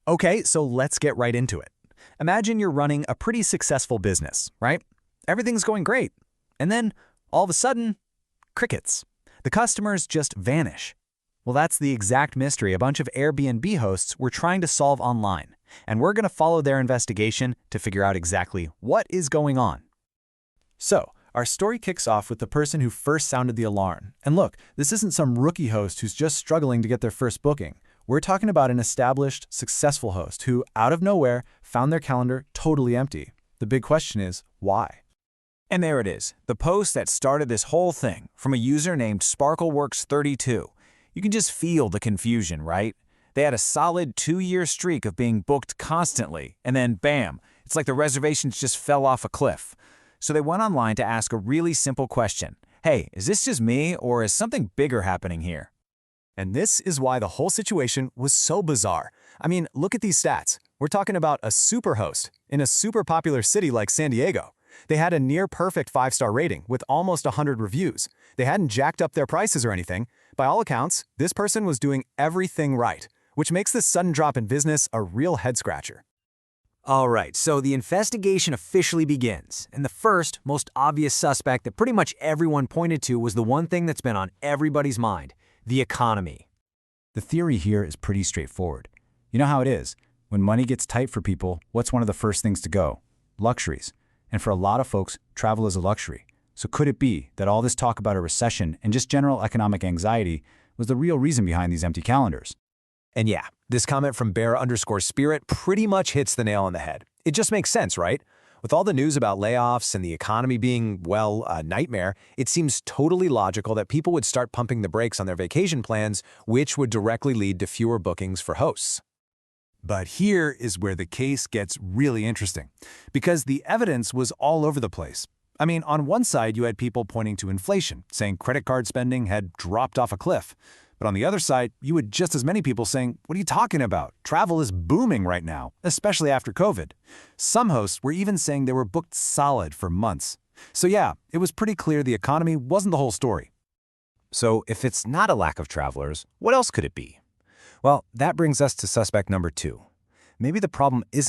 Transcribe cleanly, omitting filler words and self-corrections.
Okay, so let's get right into it. Imagine you're running a pretty successful business, right? Everything's going great. And then, all of a sudden, crickets. The customers just vanish. Well, that's the exact mystery a bunch of Airbnb hosts were trying to solve online, and we're going to follow their investigation to figure out exactly what is going on. So, our story kicks off with the person who first sounded the alarm. And look, this isn't some rookie host who's just struggling to get their first booking. We're talking about an established, successful host who, out of nowhere, found their calendar totally empty. The big question is, why? And there it is, the post that started this whole thing, from a user named SparkleWorks32. You can just feel the confusion, right? They had a solid 2-year streak of being booked constantly, and then bam, it's like the reservations just fell off a cliff. So they went online to ask a really simple question. Hey, is this just me, or is something bigger happening here? And this is why the whole situation was so bizarre. I mean, look at these stats. We're talking about a super host in a super popular city like San Diego. They had a near-perfect 5-star rating with almost 100 reviews. They hadn't jacked up their prices or anything. By all accounts, this person was doing everything right, which makes this sudden drop in business a real head-scratcher. All right, so the investigation officially begins, and the first, most obvious suspect that pretty much everyone pointed to was the one thing that's been on everybody's mind: the economy. The theory here is pretty straightforward. You know how it is. When money gets tight for people, what's one of the first things to go? Luxuries. And for a lot of folks, travel is a luxury. So could it be that all this talk about a recession and just general economic anxiety was the real reason behind these empty calendars? And yeah, this comment from Bear_Spirit pretty much hits the nail on the head. It just makes sense, right? With all the news about layoffs and the economy being, well, a nightmare, it seems totally logical that people would start pumping the brakes on their vacation plans, which would directly lead to fewer bookings for hosts. But here is where the case gets really interesting, because the evidence was all over the place. I mean, on one side, you had people pointing to inflation, saying credit card spending had dropped off a cliff. But on the other side, you had just as many people saying, what are you talking about? Travel is booming right now, especially after COVID. Some hosts were even saying they were booked solid for months. So yeah, it was pretty clear the economy wasn't the whole story. So if it's not a lack of travelers, what else could it be? Well, that brings us to suspect number 2. Maybe the problem isn't